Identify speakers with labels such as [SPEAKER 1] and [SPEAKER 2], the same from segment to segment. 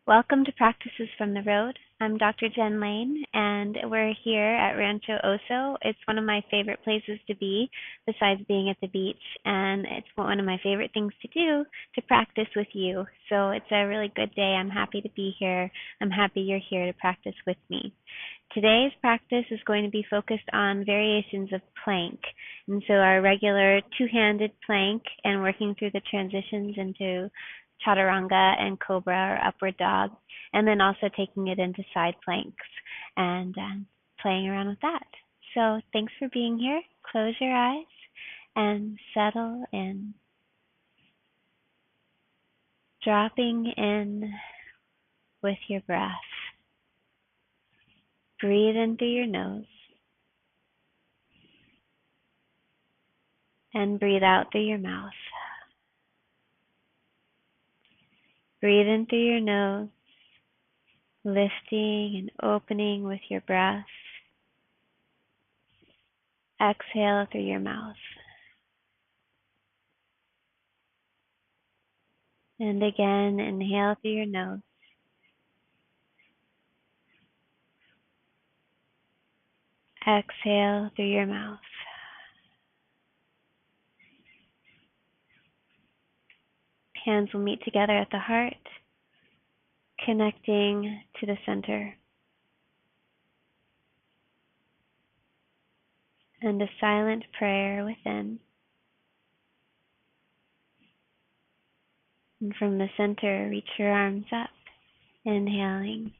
[SPEAKER 1] Welcome to Practices from the Road. I'm Dr. Jen Lane, and we're here at Rancho Oso. It's one of my favorite places to be, besides being at the beach, and it's one of my favorite things to do to practice with you. So it's a really good day. I'm happy to be here. I'm happy you're here to practice with me. Today's practice is going to be focused on variations of plank. And so our regular two-handed plank and working through the transitions into chaturanga and cobra or upward dog, and then also taking it into side planks and playing around with that. So thanks for being here. Close your eyes and settle in. Dropping in with your breath. Breathe in through your nose and breathe out through your mouth. Breathe in through your nose, lifting and opening with your breath. Exhale through your mouth. And again, inhale through your nose. Exhale through your mouth. Hands will meet together at the heart, connecting to the center. And a silent prayer within. And from the center, reach your arms up, inhaling.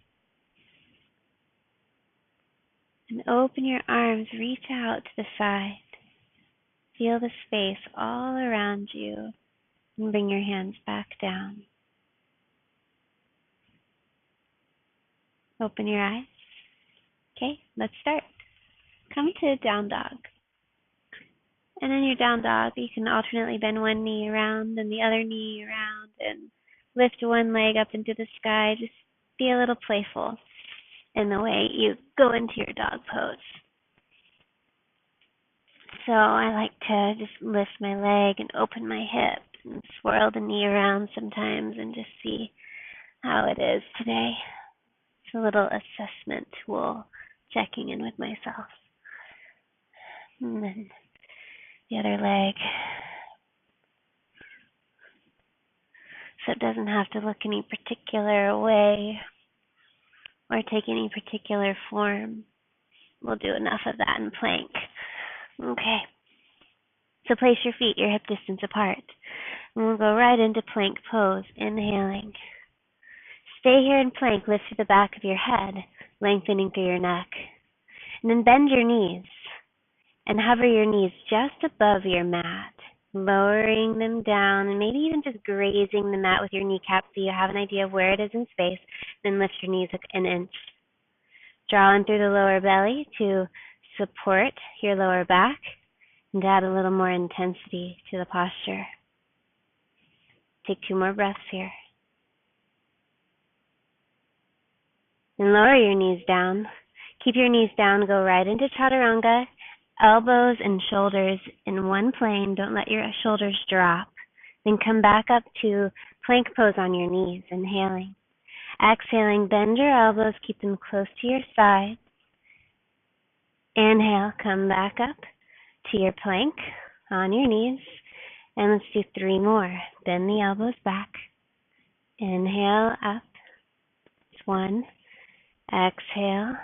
[SPEAKER 1] And open your arms, reach out to the side. Feel the space all around you. And bring your hands back down. Open your eyes. Okay, let's start. Come to down dog. And in your down dog, you can alternately bend one knee around and the other knee around and lift one leg up into the sky. Just be a little playful in the way you go into your dog pose. So I like to just lift my leg and open my hip and swirl the knee around sometimes and just see how it is today. It's a little assessment tool, checking in with myself. And then the other leg. So it doesn't have to look any particular way or take any particular form. We'll do enough of that in plank. Okay. So place your feet your hip distance apart. And we'll go right into plank pose, inhaling. Stay here in plank, lift through the back of your head, lengthening through your neck. And then bend your knees and hover your knees just above your mat, lowering them down and maybe even just grazing the mat with your kneecap so you have an idea of where it is in space. Then lift your knees an inch. Draw in through the lower belly to support your lower back and to add a little more intensity to the posture. Take 2 more breaths here. And lower your knees down. Keep your knees down. Go right into chaturanga. Elbows and shoulders in one plane. Don't let your shoulders drop. Then come back up to plank pose on your knees, inhaling. Exhaling, bend your elbows. Keep them close to your side. Inhale, come back up to your plank on your knees. And let's do 3 more. Bend the elbows back. Inhale, up. 1. Exhale.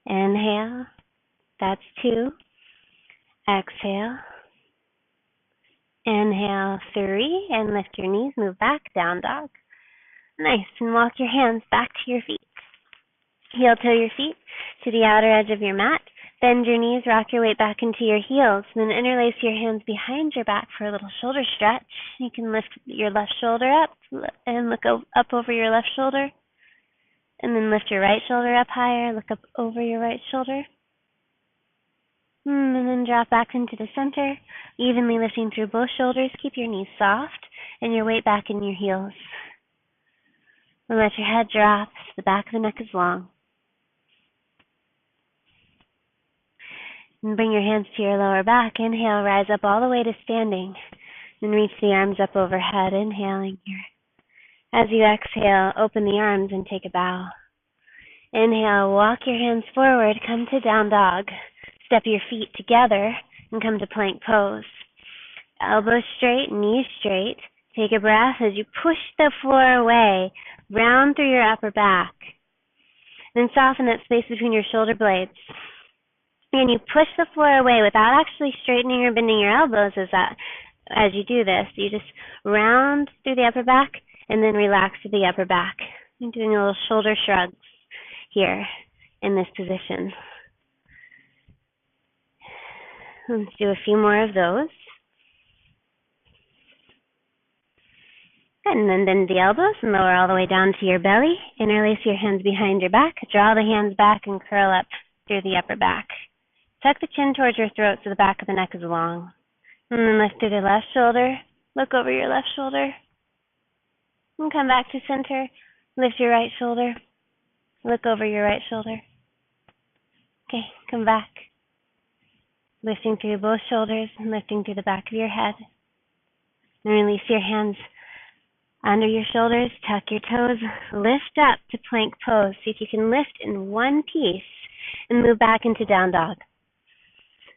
[SPEAKER 1] Inhale. That's 2. Exhale. Inhale, 3. And lift your knees. Move back, down dog. Nice. And walk your hands back to your feet. Heel toe your feet to the outer edge of your mat. Bend your knees, rock your weight back into your heels, and then interlace your hands behind your back for a little shoulder stretch. You can lift your left shoulder up and look up over your left shoulder. And then lift your right shoulder up higher, look up over your right shoulder. And then drop back into the center, evenly lifting through both shoulders. Keep your knees soft and your weight back in your heels. And let your head drop so the back of the neck is long. And bring your hands to your lower back. Inhale, rise up all the way to standing. And reach the arms up overhead, inhaling here. As you exhale, open the arms and take a bow. Inhale, walk your hands forward, come to down dog. Step your feet together and come to plank pose. Elbows straight, knees straight. Take a breath as you push the floor away, round through your upper back. Then soften that space between your shoulder blades. And you push the floor away without actually straightening or bending your elbows as you do this. You just round through the upper back and then relax to the upper back. I'm doing a little shoulder shrugs here in this position. Let's do a few more of those. Good, and then bend the elbows and lower all the way down to your belly. Interlace your hands behind your back. Draw the hands back and curl up through the upper back. Tuck the chin towards your throat so the back of the neck is long. And then lift through the left shoulder. Look over your left shoulder. And come back to center. Lift your right shoulder. Look over your right shoulder. Okay, come back. Lifting through both shoulders and lifting through the back of your head. And release your hands under your shoulders, tuck your toes, lift up to plank pose. See if you can lift in one piece and move back into down dog.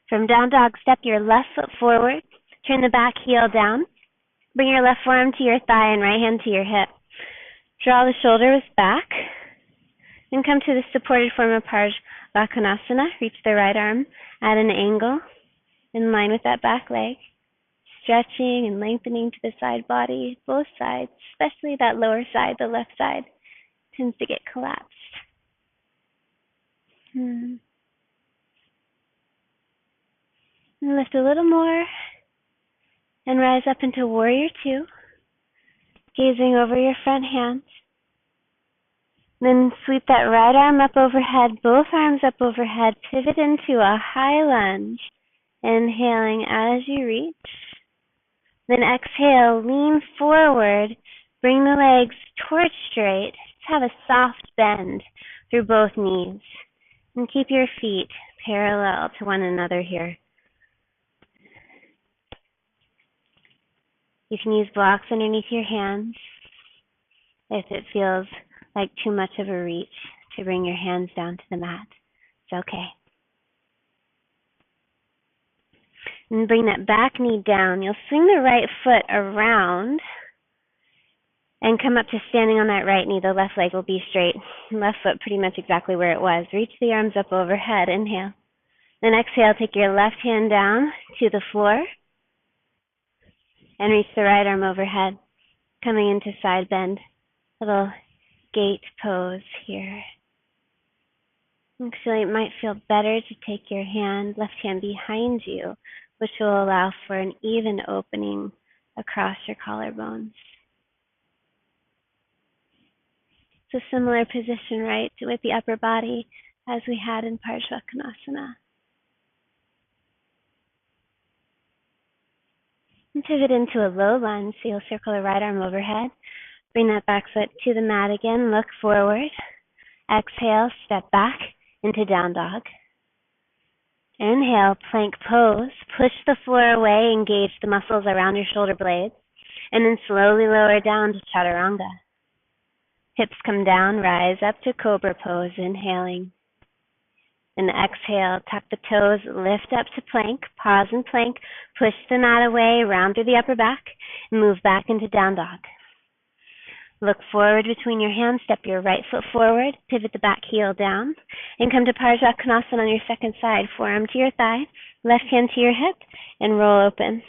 [SPEAKER 1] From down dog, step your left foot forward, turn the back heel down, bring your left forearm to your thigh and right hand to your hip. Draw the shoulders back, and come to the supported form of Parshvakonasana. Reach the right arm at an angle in line with that back leg. Stretching and lengthening to the side body, both sides, especially that lower side, the left side, tends to get collapsed. And lift a little more and rise up into Warrior Two, gazing over your front hands. Then sweep that right arm up overhead, both arms up overhead, pivot into a high lunge, inhaling as you reach. Then exhale, lean forward, bring the legs towards straight. Just have a soft bend through both knees. And keep your feet parallel to one another here. You can use blocks underneath your hands if it feels like too much of a reach to bring your hands down to the mat. It's okay. And bring that back knee down. You'll swing the right foot around and come up to standing on that right knee. The left leg will be straight. Left foot pretty much exactly where it was. Reach the arms up overhead. Inhale. Then exhale, take your left hand down to the floor and reach the right arm overhead, coming into side bend. Little gate pose here. Actually, it might feel better to take your left hand behind you, which will allow for an even opening across your collarbones. It's a similar position, right, with the upper body as we had in Parshvakonasana. And pivot into a low lunge, so you'll circle the right arm overhead. Bring that back foot to the mat again, look forward. Exhale, step back into down dog. Inhale, plank pose. Push the floor away, engage the muscles around your shoulder blades, and then slowly lower down to chaturanga. Hips come down, rise up to cobra pose, inhaling. And exhale, tuck the toes, lift up to plank, pause in plank, push the mat away, round through the upper back, and move back into down dog. Look forward between your hands, step your right foot forward, pivot the back heel down, and come to Parshvakonasana on your second side. Forearm to your thigh, left hand to your hip, and roll open.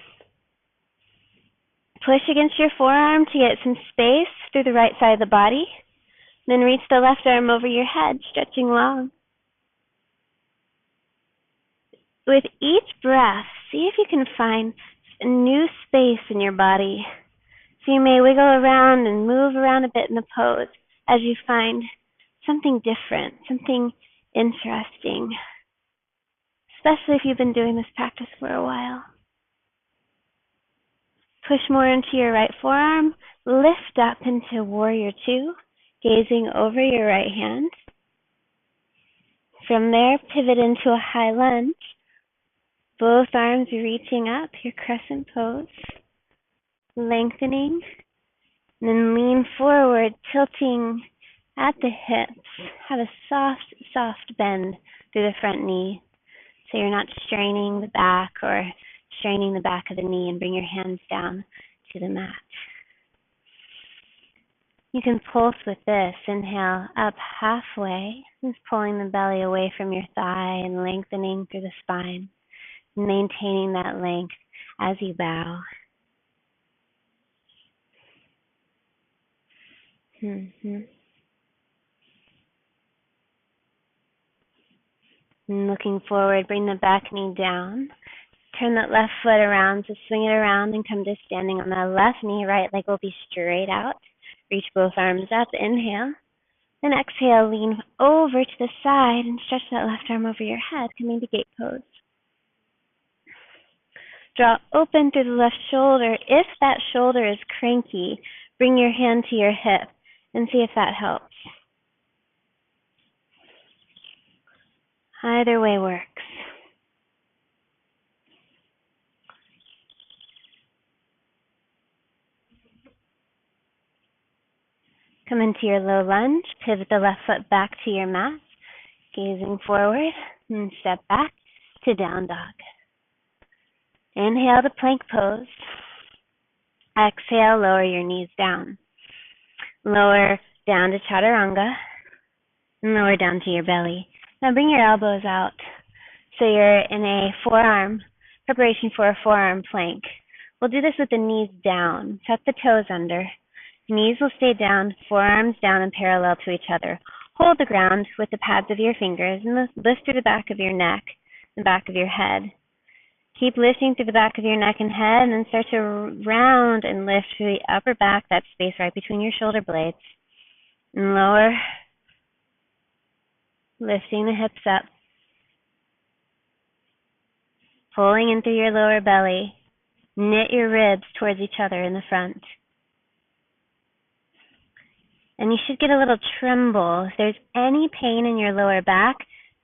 [SPEAKER 1] Push against your forearm to get some space through the right side of the body. Then reach the left arm over your head, stretching long. With each breath, see if you can find a new space in your body. So you may wiggle around and move around a bit in the pose as you find something different, something interesting, especially if you've been doing this practice for a while. Push more into your right forearm, lift up into Warrior Two, gazing over your right hand. From there, pivot into a high lunge, both arms reaching up, your crescent pose, lengthening, And then lean forward, tilting at the hips. Have a soft, soft bend through the front knee, so you're not straining the back or straining the back of the knee, and bring your hands down to the mat. You can pulse with this. Inhale up halfway, just pulling the belly away from your thigh and lengthening through the spine, maintaining that length as you bow. And looking forward, bring the back knee down. Turn that left foot around, so swing it around and come to standing on that left knee. Right leg will be straight out. Reach both arms up, inhale. Then exhale, lean over to the side and stretch that left arm over your head, coming to gate pose. Draw open through the left shoulder. If that shoulder is cranky, bring your hand to your hip and see if that helps. Either way works. Come into your low lunge, pivot the left foot back to your mat, gazing forward, and step back to down dog. Inhale to plank pose. Exhale, lower your knees down. Lower down to chaturanga, and lower down to your belly. Now bring your elbows out so you're in a forearm, preparation for a forearm plank. We'll do this with the knees down. Tuck the toes under. Knees will stay down, forearms down and parallel to each other. Hold the ground with the pads of your fingers and lift through the back of your neck, the back of your head. Keep lifting through the back of your neck and head, and then start to round and lift through the upper back, that space right between your shoulder blades. And lower, lifting the hips up. Pulling in through your lower belly. Knit your ribs towards each other in the front. And you should get a little tremble. If there's any pain in your lower back,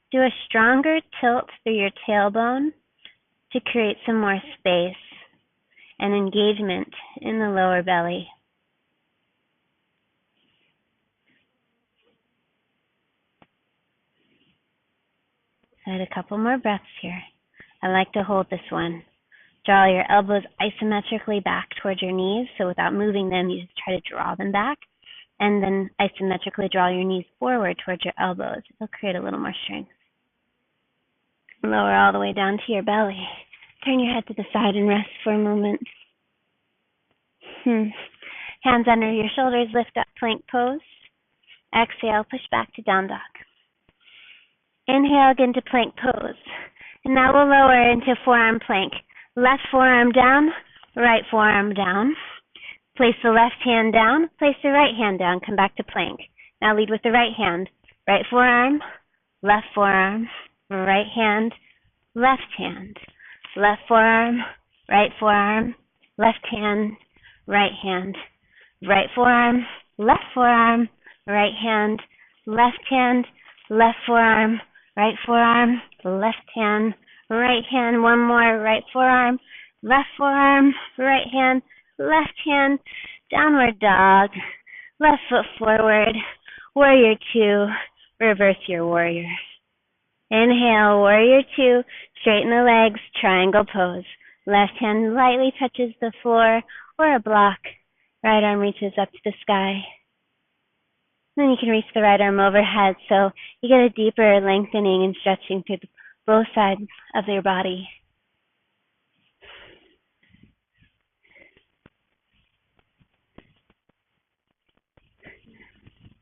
[SPEAKER 1] do a stronger tilt through your tailbone to create some more space and engagement in the lower belly. Add a couple more breaths here. I like to hold this one. Draw your elbows isometrically back towards your knees, so without moving them, you just try to draw them back. And then isometrically draw your knees forward towards your elbows. It'll create a little more strength. Lower all the way down to your belly. Turn your head to the side and rest for a moment. Hands under your shoulders, lift up plank pose. Exhale, push back to down dog. Inhale again to plank pose. And now we'll lower into forearm plank. Left forearm down, right forearm down. Place the left hand down, place the right hand down, come back to plank. Now lead with the right hand. Right forearm, left forearm, right hand, left hand. Left forearm, left hand, right hand. Right forearm, right hand, left hand, left forearm, left hand, right hand. One more, right forearm, right hand, left hand, downward dog, left foot forward, warrior two, reverse your warrior. Inhale, warrior two, straighten the legs, triangle pose. Left hand lightly touches the floor or a block. Right arm reaches up to the sky. Then you can reach the right arm overhead, so you get a deeper lengthening and stretching through both sides of your body.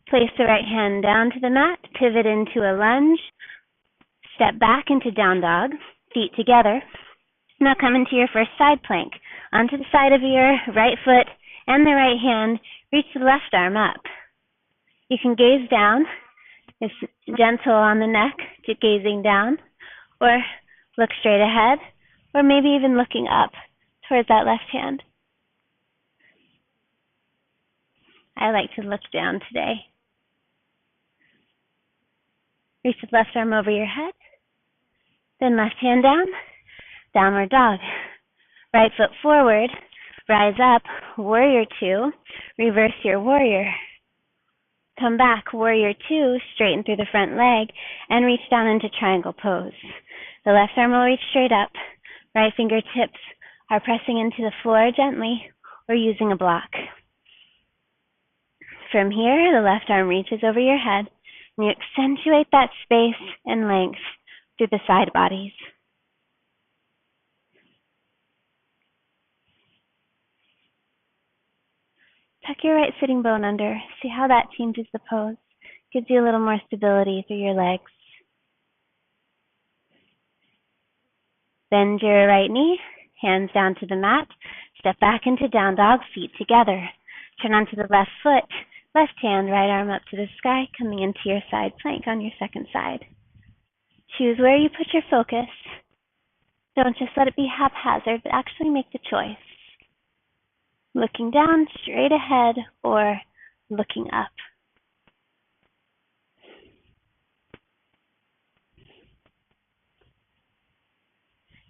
[SPEAKER 1] Place the right hand down to the mat, pivot into a lunge, step back into down dog, feet together. Now come into your first side plank. Onto the side of your right foot and the right hand, reach the left arm up. You can gaze down, it's gentle on the neck, to gazing down, or look straight ahead, or maybe even looking up towards that left hand. I like to look down today. Reach the left arm over your head, then left hand down, downward dog. Right foot forward, Rise up, warrior two, reverse your warrior. Come back, warrior two, straighten through the front leg, and reach down into triangle pose. The left arm will reach straight up. Right fingertips are pressing into the floor gently or using a block. From here, the left arm reaches over your head, and you accentuate that space and length through the side bodies. Tuck your right sitting bone under. See how that changes the pose. Gives you a little more stability through your legs. Bend your right knee, hands down to the mat. Step back into down dog, feet together. Turn onto the left foot, left hand, right arm up to the sky, coming into your side plank on your second side. Choose where you put your focus. Don't just let it be haphazard, but actually make the choice. Looking down, straight ahead, or looking up.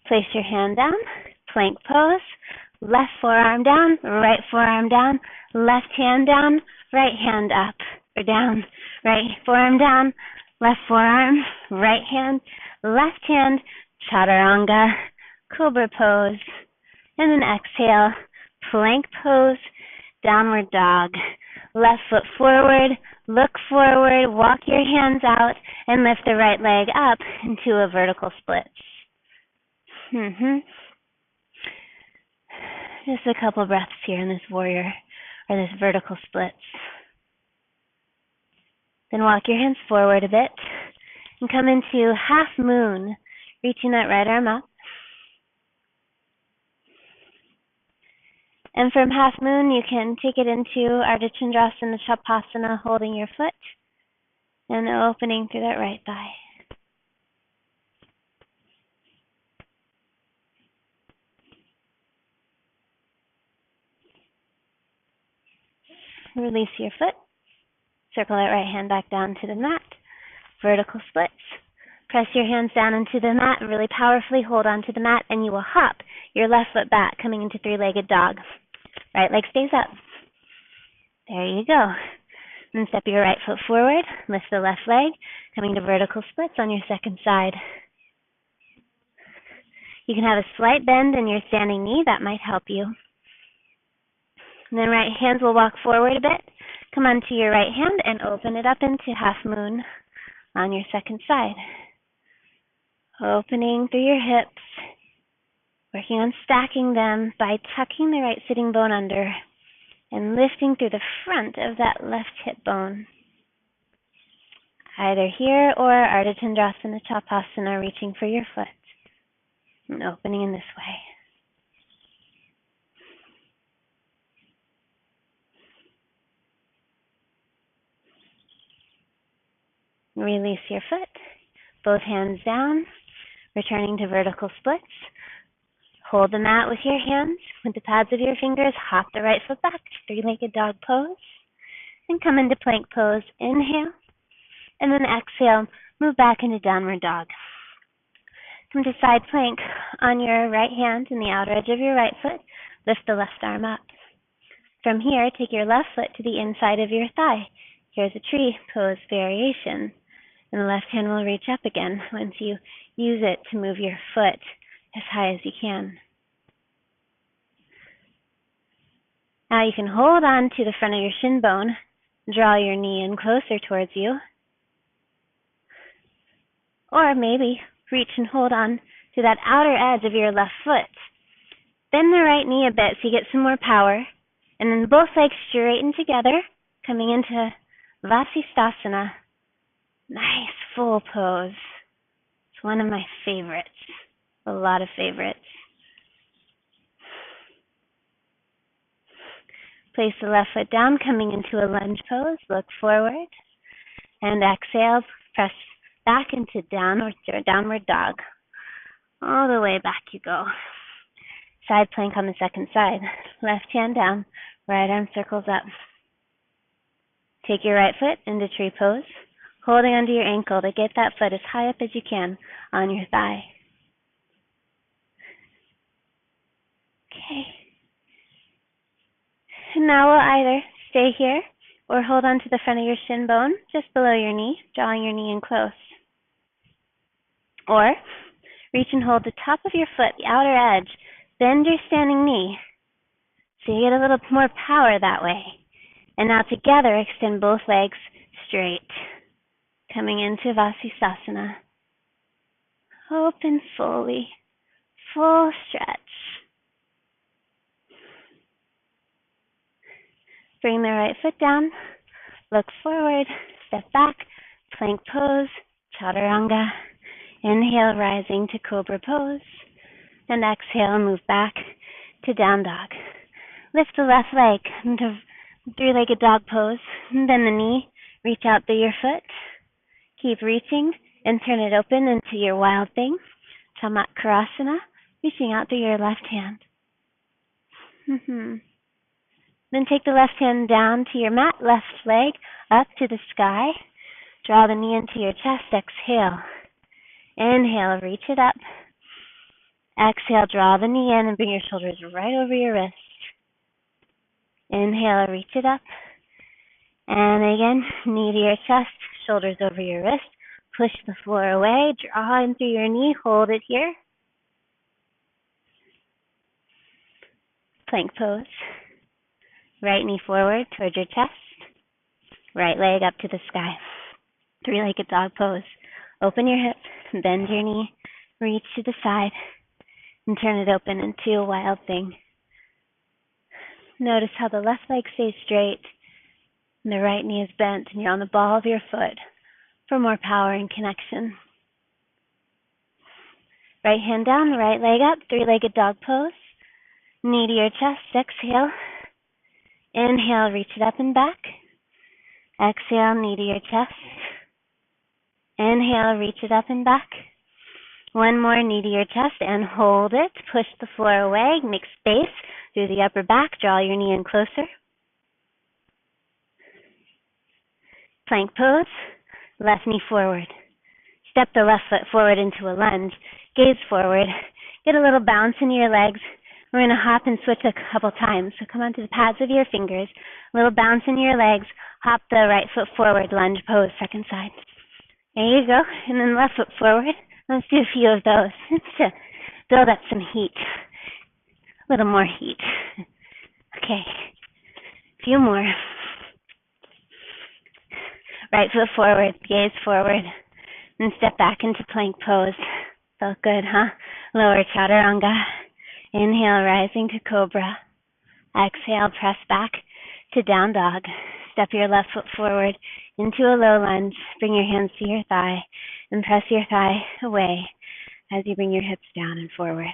[SPEAKER 1] Place your hand down, plank pose, left forearm down, right forearm down, left hand down, right hand up or down, right forearm down, left forearm, right hand, left hand, chaturanga, cobra pose, and then exhale, plank pose, downward dog. Left foot forward, look forward, walk your hands out, and lift the right leg up into a vertical split. Just a couple breaths here in this warrior, or this vertical splits. Then walk your hands forward a bit, and come into half moon, reaching that right arm up. And from half moon, you can take it into Ardha Chandrasana, Chapasana, holding your foot, and opening through that right thigh. Release your foot. Circle that right hand back down to the mat. Vertical splits. Press your hands down into the mat, really powerfully hold onto the mat, and you will hop your left foot back, coming into three-legged dog. Right leg stays up. There you go. And step your right foot forward, lift the left leg, coming to vertical splits on your second side. You can have a slight bend in your standing knee, that might help you. And then right hands will walk forward a bit. Come onto your right hand and open it up into half moon on your second side. Opening through your hips, working on stacking them by tucking the right sitting bone under and lifting through the front of that left hip bone. Either here or Ardha Chandrasana, Chapasana, reaching for your foot and opening in this way. Release your foot, both hands down, returning to vertical splits. Hold the mat with your hands. With the pads of your fingers, hop the right foot back, three-legged dog pose, and come into plank pose. Inhale, and then exhale, move back into downward dog. Come to side plank on your right hand and the outer edge of your right foot. Lift the left arm up. From here, take your left foot to the inside of your thigh. Here's a tree pose variation. And the left hand will reach up again once you use it to move your foot as high as you can. Now you can hold on to the front of your shin bone, draw your knee in closer towards you, or maybe reach and hold on to that outer edge of your left foot. Bend the right knee a bit so you get some more power, and then both legs straighten together, coming into Vasisthasana. Nice full pose. It's one of my favorites. A lot of favorites. Place the left foot down, coming into a lunge pose. Look forward. And exhale, press back into downward dog. All the way back you go. Side plank on the second side. Left hand down, right arm circles up. Take your right foot into tree pose, holding onto your ankle to get that foot as high up as you can on your thigh. Okay. Now we'll either stay here or hold on to the front of your shin bone just below your knee, drawing your knee in close. Or reach and hold the top of your foot, the outer edge. Bend your standing knee so you get a little more power that way. And now together, extend both legs straight. Coming into Vasisthasana. Open fully. Full stretch. Bring the right foot down. Look forward. Step back. Plank pose. Chaturanga. Inhale, rising to cobra pose. And exhale, move back to down dog. Lift the left leg into three-legged dog pose. And bend the knee. Reach out through your foot. Keep reaching and turn it open into your wild thing. Chamakrasana. Reaching out through your left hand. Then take the left hand down to your mat, left leg up to the sky. Draw the knee into your chest. Exhale. Inhale, reach it up. Exhale, draw the knee in and bring your shoulders right over your wrist. Inhale, reach it up. And again, knee to your chest, shoulders over your wrist. Push the floor away. Draw in through your knee. Hold it here. Plank pose. Right knee forward towards your chest. Right leg up to the sky. Three-legged dog pose. Open your hip. Bend your knee. Reach to the side. And turn it open into a wild thing. Notice how the left leg stays straight. And the right knee is bent. And you're on the ball of your foot for more power and connection. Right hand down. Right leg up. Three-legged dog pose. Knee to your chest. Exhale. Inhale, reach it up and back. Exhale, knee to your chest. Inhale, reach it up and back. One more, knee to your chest and hold it. Push the floor away. Make space through the upper back. Draw your knee in closer. Plank pose. Left knee forward. Step the left foot forward into a lunge. Gaze forward. Get a little bounce in your legs. We're going to hop and switch a couple times. So come onto the pads of your fingers. A little bounce in your legs. Hop the right foot forward. Lunge pose, second side. There you go. And then left foot forward. Let's do a few of those to build up some heat. A little more heat. Okay. A few more. Right foot forward. Gaze forward. And step back into plank pose. Felt good, huh? Lower chaturanga. Inhale, rising to cobra. Exhale, press back to down dog. Step your left foot forward into a low lunge. Bring your hands to your thigh and press your thigh away as you bring your hips down and forward.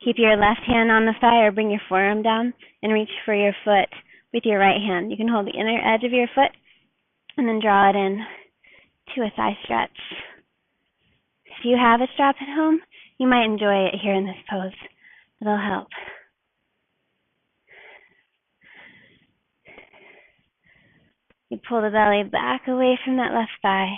[SPEAKER 1] Keep your left hand on the thigh or bring your forearm down and reach for your foot with your right hand. You can hold the inner edge of your foot and then draw it in to a thigh stretch. If you have a strap at home, you might enjoy it here in this pose. It'll help. You pull the belly back away from that left thigh.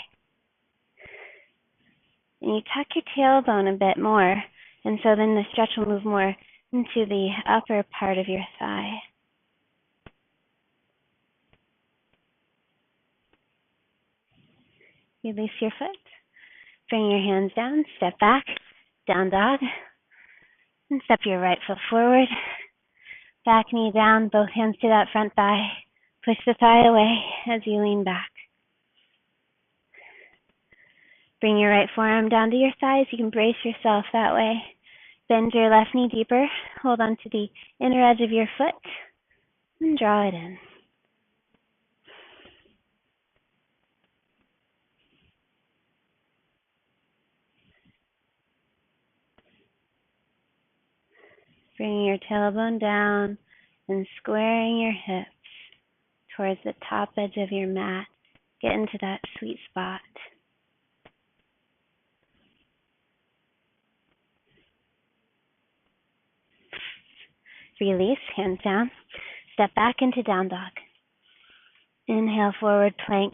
[SPEAKER 1] And you tuck your tailbone a bit more. And so then the stretch will move more into the upper part of your thigh. Release your foot. Bring your hands down, step back, down dog, and step your right foot forward. Back knee down, both hands to that front thigh. Push the thigh away as you lean back. Bring your right forearm down to your thighs. You can brace yourself that way. Bend your left knee deeper. Hold on to the inner edge of your foot and draw it in. Bringing your tailbone down and squaring your hips towards the top edge of your mat. Get into that sweet spot. Release, hands down. Step back into down dog. Inhale, forward plank.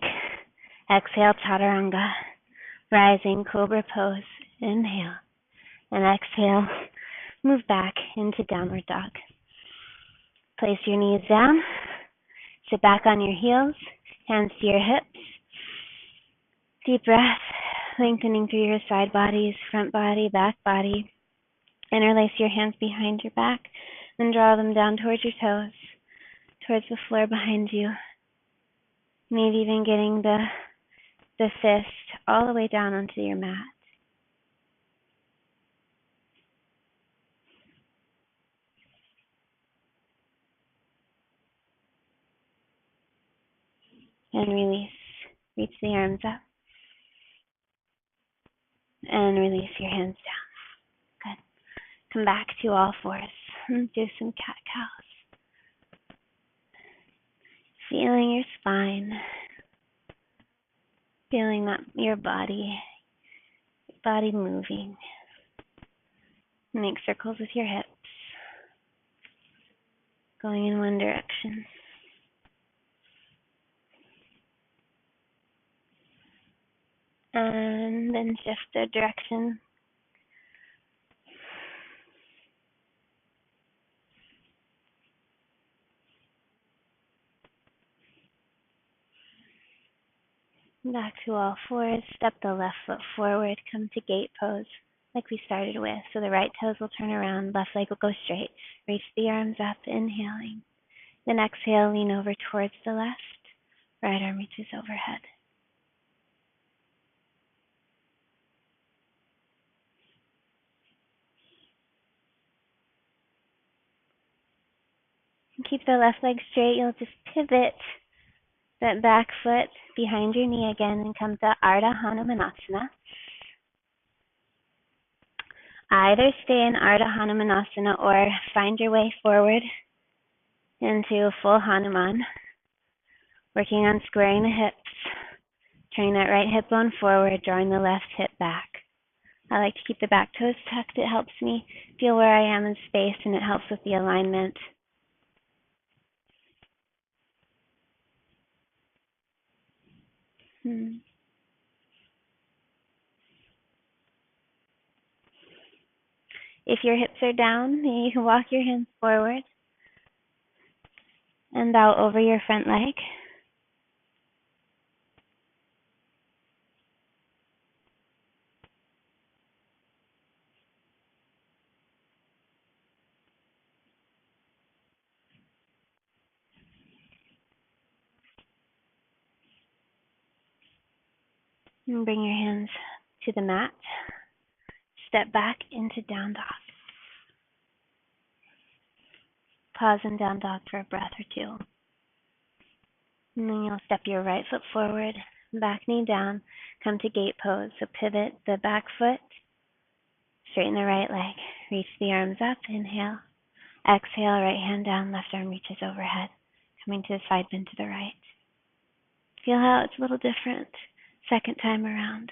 [SPEAKER 1] Exhale, chaturanga. Rising cobra pose. Inhale. And exhale, Move back into downward dog. Place your knees down. Sit back on your heels, hands to your hips. Deep breath, lengthening through your side bodies, front body, back body. Interlace your hands behind your back and draw them down towards your toes, towards the floor behind you. Maybe even getting the fist all the way down onto your mat. And release. Reach the arms up. And release your hands down. Good. Come back to all fours. Do some cat-cows. Feeling your spine. Feeling that your body moving. Make circles with your hips. Going in one direction. And then shift the direction. Back to all fours. Step the left foot forward. Come to gate pose like we started with. So the right toes will turn around. Left leg will go straight. Reach the arms up. Inhaling. Then exhale. Lean over towards the left. Right arm reaches overhead. Keep the left leg straight. You'll just pivot that back foot behind your knee again and come to Ardha Hanumanasana. Either stay in Ardha Hanumanasana or find your way forward into full Hanuman. Working on squaring the hips, turning that right hip bone forward, drawing the left hip back. I like to keep the back toes tucked. It helps me feel where I am in space and it helps with the alignment. If your hips are down, you can walk your hands forward and bow over your front leg. And bring your hands to the mat. Step back into down dog. Pause in down dog for a breath or two. And then you'll step your right foot forward, back knee down, come to gate pose. So pivot the back foot, straighten the right leg, reach the arms up, inhale. Exhale, right hand down, left arm reaches overhead, coming to the side bend to the right. Feel how it's a little different second time around.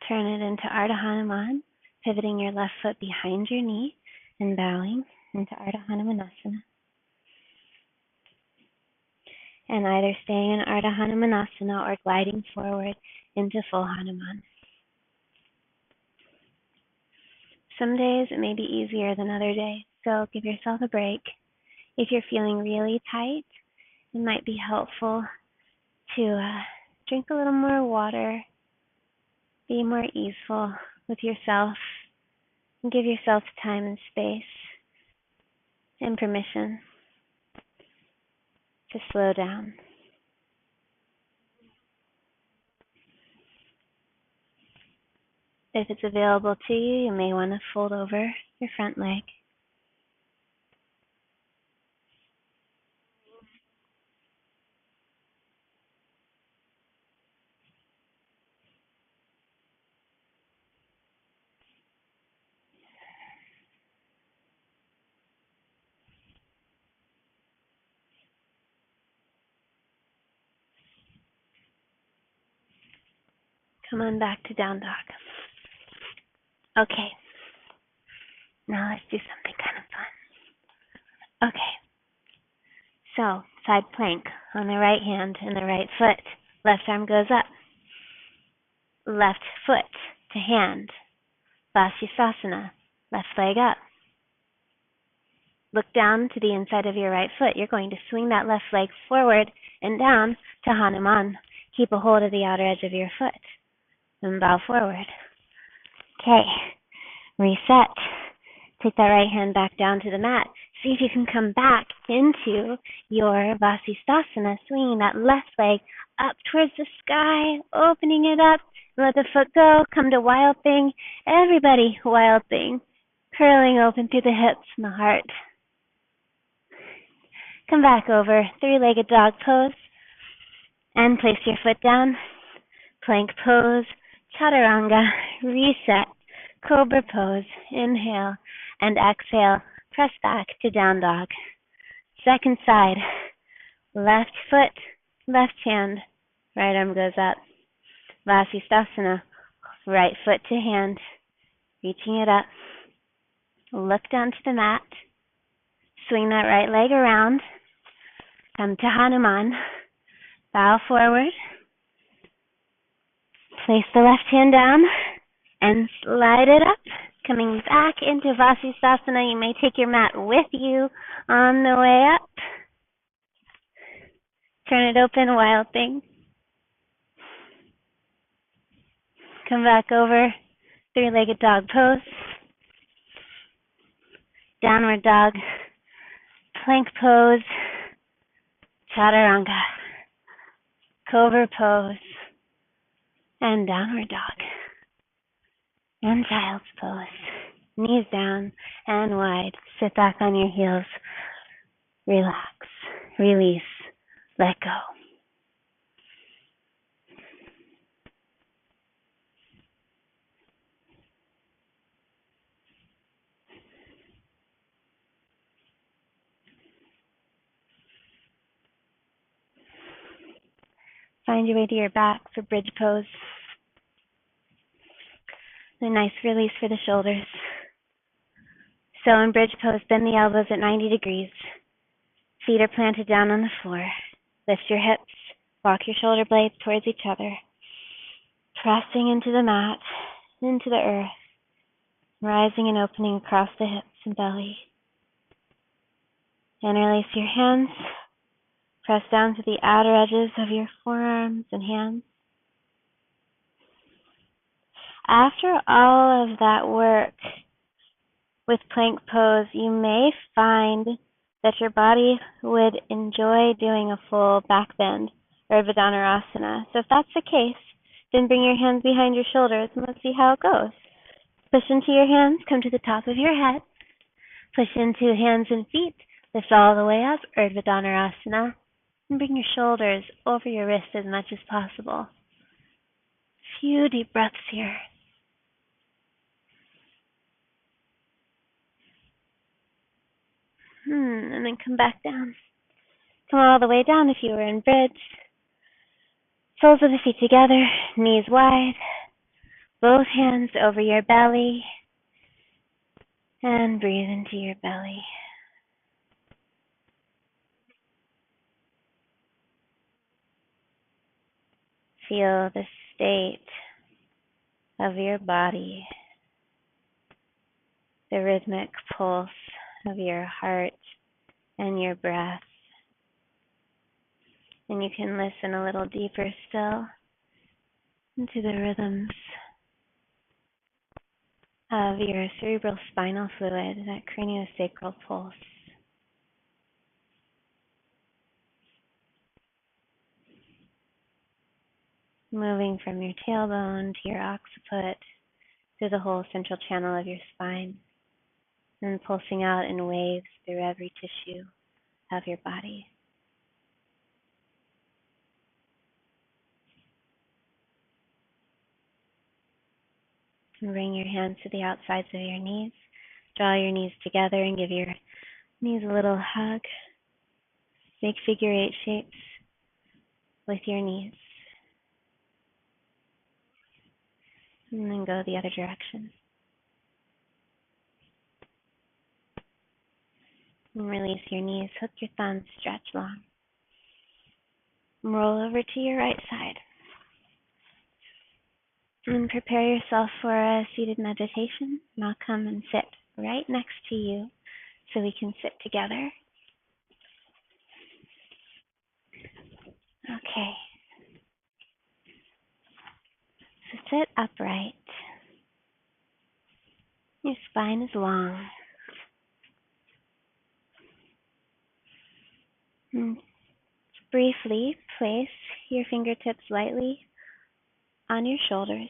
[SPEAKER 1] Turn it into Ardha Hanuman, pivoting your left foot behind your knee and bowing into Ardha Hanumanasana. And either staying in Ardha Hanumanasana or gliding forward into full Hanuman. Some days it may be easier than other days, so give yourself a break. If you're feeling really tight, it might be helpful to drink a little more water, be more easeful with yourself, and give yourself time and space and permission to slow down. If it's available to you, you may want to fold over your front leg. Come on back to down dog. Okay. Now let's do something kind of fun. Okay. So, side plank. on the right hand and the right foot. Left arm goes up. Left foot to hand. Vasisthasana. Left leg up. Look down to the inside of your right foot. You're going to swing that left leg forward and down to Hanuman. Keep a hold of the outer edge of your foot and bow forward. Okay, reset. Take that right hand back down to the mat. See if you can come back into your Vasisthasana, swinging that left leg up towards the sky, opening it up. Let the foot go. Come to Wild Thing. Everybody, Wild Thing. Curling open through the hips and the heart. Come back over, three-legged dog pose, and place your foot down. Plank pose, chaturanga, reset, cobra pose, inhale, and exhale, press back to down dog. Second side, left foot, left hand, right arm goes up. Vasisthasana, right foot to hand, reaching it up. Look down to the mat. Swing that right leg around. Come to Hanuman. Bow forward. Place the left hand down and slide it up. Coming back into Vasisthasana. You may take your mat with you on the way up. Turn it open, Wild Thing. Come back over, three-legged dog pose. Downward dog. Plank pose. Chaturanga. Cobra pose. And downward dog. And child's pose. Knees down and wide. Sit back on your heels. Relax. Release. Let go. Find your way to your back for bridge pose. A nice release for the shoulders. So in bridge pose, bend the elbows at 90 degrees. Feet are planted down on the floor. Lift your hips. Walk your shoulder blades towards each other. Pressing into the mat, into the earth. Rising and opening across the hips and belly. Interlace your hands. Press down to the outer edges of your forearms and hands. After all of that work with plank pose, you may find that your body would enjoy doing a full back bend, Urdhva Dhanurasana. So if that's the case, then bring your hands behind your shoulders and let's see how it goes. Push into your hands, come to the top of your head. Push into hands and feet, lift all the way up, Urdhva Dhanurasana. And bring your shoulders over your wrists as much as possible. Few deep breaths here. And then come back down. Come all the way down if you were in bridge. Soles of the feet together, knees wide. Both hands over your belly. And breathe into your belly. Feel the state of your body, the rhythmic pulse of your heart and your breath. And you can listen a little deeper still into the rhythms of your cerebral spinal fluid, that craniosacral pulse. Moving from your tailbone to your occiput through the whole central channel of your spine, and pulsing out in waves through every tissue of your body. And bring your hands to the outsides of your knees. Draw your knees together and give your knees a little hug. Make figure 8 shapes with your knees. And then go the other direction. And release your knees. Hook your thumbs, stretch long. Roll over to your right side. And prepare yourself for a seated meditation. And I'll come and sit right next to you so we can sit together. Okay. So sit upright. Your spine is long. And briefly place your fingertips lightly on your shoulders,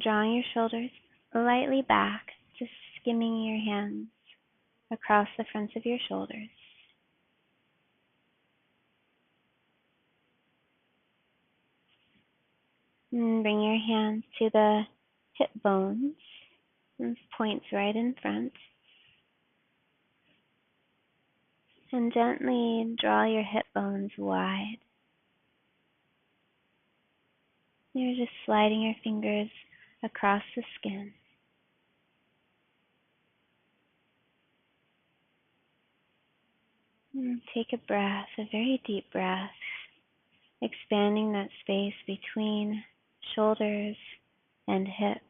[SPEAKER 1] drawing your shoulders lightly back, just skimming your hands across the fronts of your shoulders. And bring your hands to the hip bones, and points right in front. And gently draw your hip bones wide. You're just sliding your fingers across the skin. And take a breath, a very deep breath, expanding that space between shoulders and hips.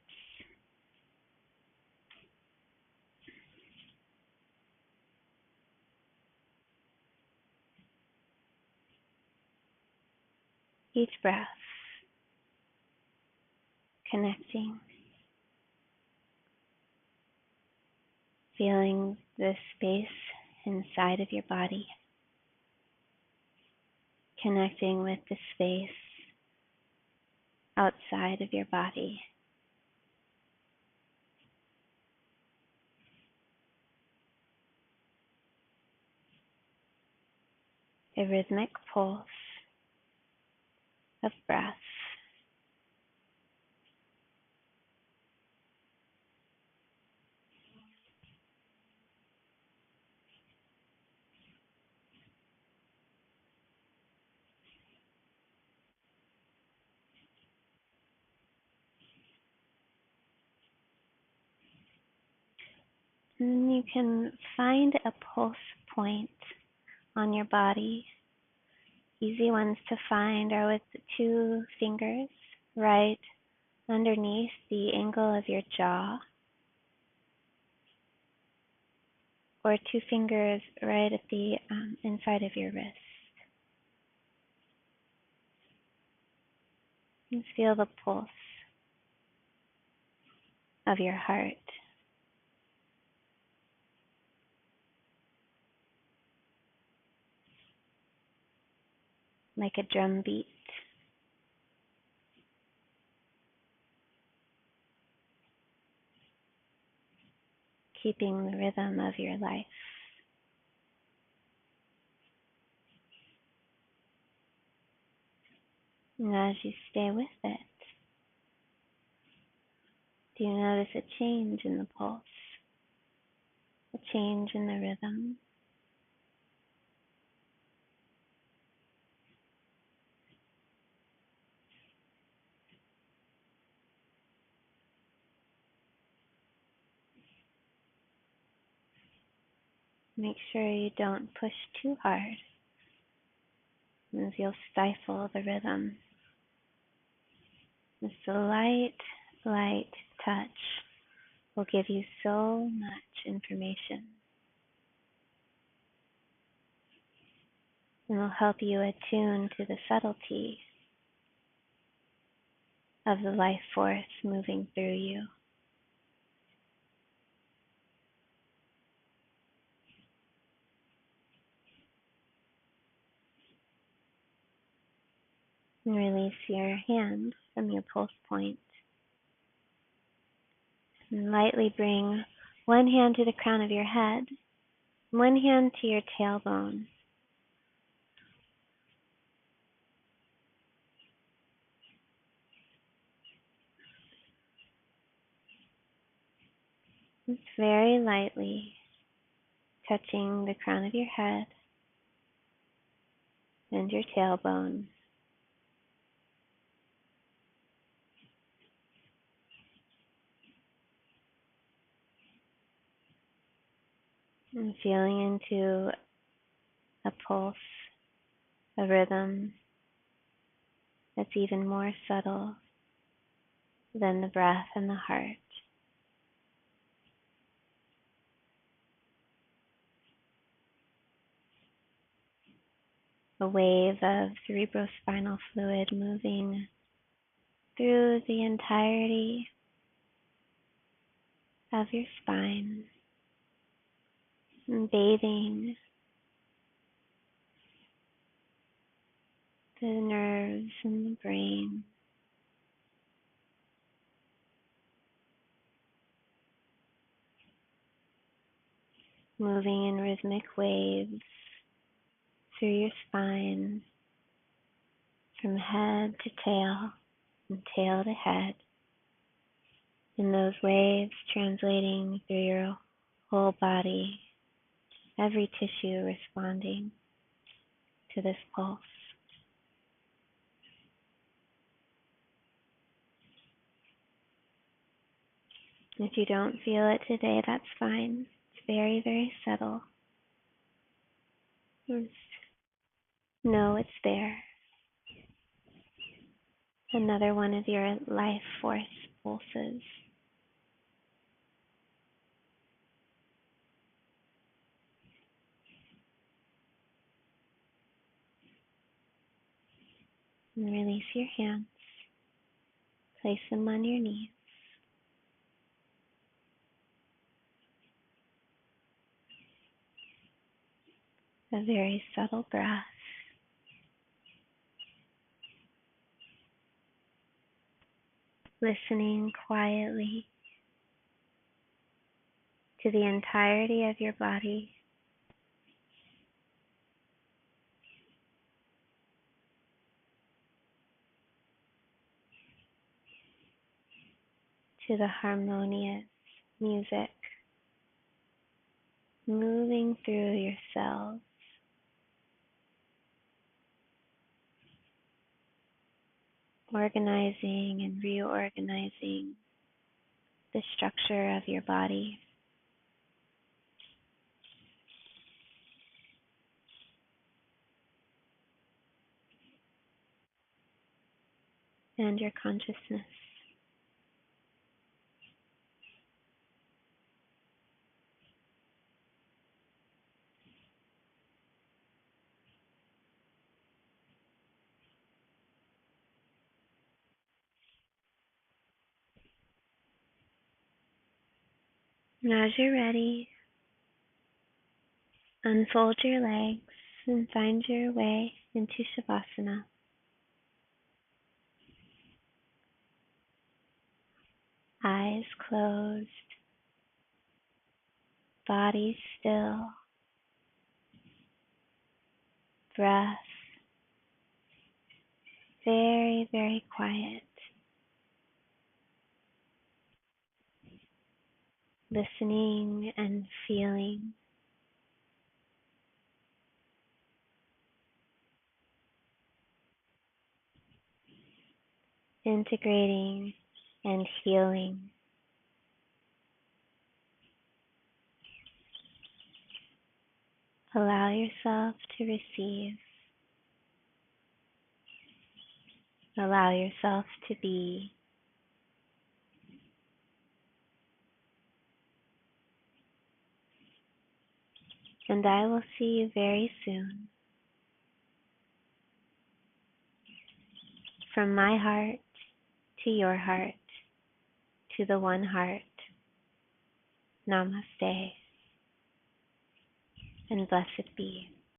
[SPEAKER 1] Each breath, connecting, feeling the space inside of your body, connecting with the space outside of your body. A rhythmic pulse of breath. And you can find a pulse point on your body. Easy ones to find are with the two fingers right underneath the angle of your jaw, or two fingers right at the inside of your wrist. And feel the pulse of your heart. Like a drum beat. Keeping the rhythm of your life. And as you stay with it, do you notice a change in the pulse? A change in the rhythm? Make sure you don't push too hard, as you'll stifle the rhythm. Just a light touch will give you so much information. And will help you attune to the subtlety of the life force moving through you. And release your hand from your pulse point. And lightly bring one hand to the crown of your head, one hand to your tailbone. Just very lightly touching the crown of your head and your tailbone. And feeling into a pulse a rhythm that's even more subtle than the breath and the heart. A wave of cerebrospinal fluid moving through the entirety of your spine and bathing the nerves and the brain. Moving in rhythmic waves through your spine from head to tail and tail to head. And those waves translating through your whole body, every tissue responding to this pulse. If you don't feel it today, that's fine. It's very, very subtle. Just know it's there. Another one of your life force pulses. And release your hands. Place them on your knees. A very subtle breath. Listening quietly to the entirety of your body. To the harmonious music moving through your cells. Organizing and reorganizing the structure of your body. And your consciousness. And as you're ready, unfold your legs and find your way into Shavasana. Eyes closed, body still, breath very, very quiet. Listening and feeling. Integrating and healing. Allow yourself to receive. Allow yourself to be. And I will see you very soon. From my heart to your heart, to the one heart. Namaste, and blessed be.